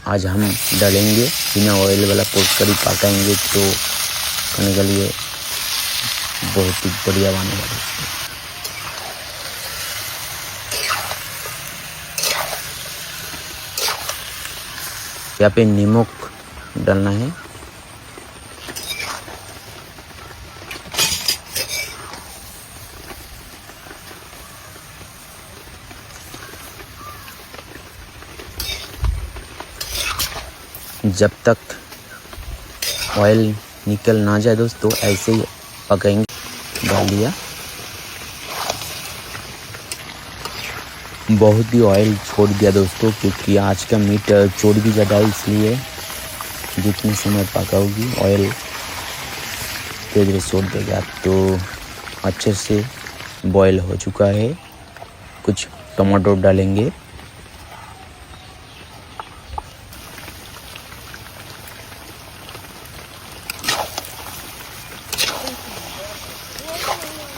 आज हम डालेंगे बिना ऑयल वाला पोर्क करी पकाएंगे तो खाने के लिए बहुत ही बढ़िया बनेगा दोस्तों। यहाँ पे नमक डालना है। जब तक ऑयल निकल ना जाए दोस्तों ऐसे ही पकाएंगे। डाल दिया, बहुत ही ऑयल छोड़ दिया दोस्तों, क्योंकि आज का मीट चोट भी ज़्यादा है, इसलिए जितने समय पकाओगी ऑयल धीरे धीरे छोड़ देगा। तो अच्छे से बॉयल हो चुका है। कुछ टमाटो डालेंगे,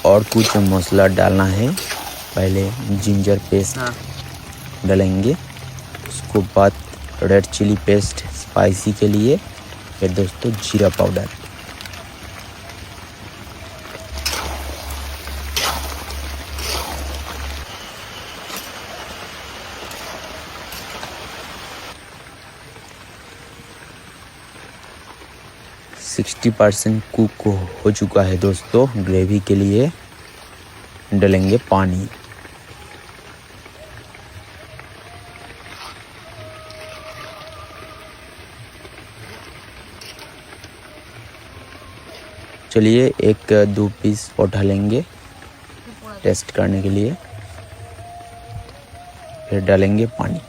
और कुछ मसाला डालना है। पहले जिंजर पेस्ट डालेंगे, उसको बाद रेड चिली पेस्ट स्पाइसी के लिए, फिर दोस्तों जीरा पाउडर। सिक्सटी 60% कुक हो चुका है दोस्तों। ग्रेवी के लिए डालेंगे पानी। चलिए 1-2 पीस और डालेंगे टेस्ट करने के लिए, फिर डालेंगे पानी।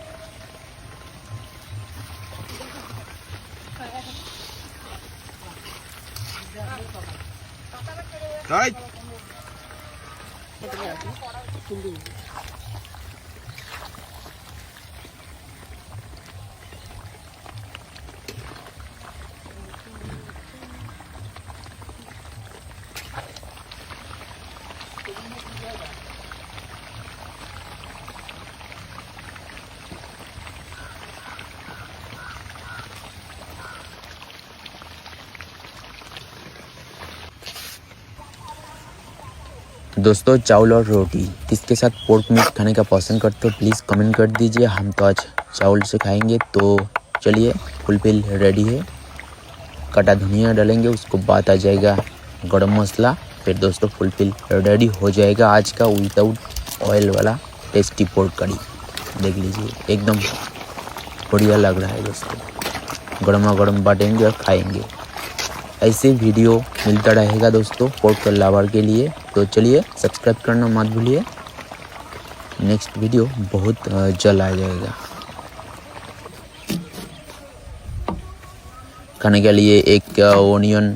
दोस्तों चावल और रोटी किसके साथ पोर्क मीट खाने का पसंद करते हो प्लीज़ कमेंट कर दीजिए। हम तो आज चावल से खाएंगे। तो चलिए फुलफिल रेडी है। कटा धनिया डालेंगे, उसको बाद आ जाएगा गरम मसाला, फिर दोस्तों फुलफिल रेडी हो जाएगा आज का विदाउट ऑयल वाला टेस्टी पोर्क करी। देख लीजिए एकदम बढ़िया लग रहा है दोस्तों। गरमा गरम बांटेंगे और खाएंगे। ऐसे वीडियो मिलता रहेगा दोस्तों पोर्क लवर के लिए। तो चलिए सब्सक्राइब करना मत भूलिए। नेक्स्ट वीडियो बहुत जल्द आ जाएगा। खाने के लिए एक ओनियन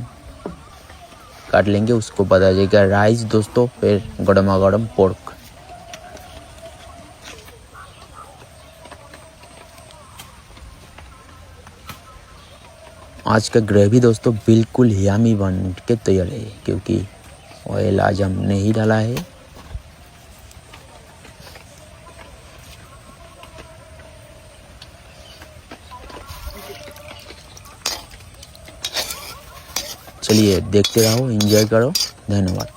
काट लेंगे, उसको बता जाएगा राइस दोस्तों, फिर गरमा गरम पोर्क। आज का ग्रेवी दोस्तों बिल्कुल यम्मी बन के तैयार है, क्योंकि ऑयल आज हम नहीं डाला है। चलिए देखते रहो, एंजॉय करो। धन्यवाद।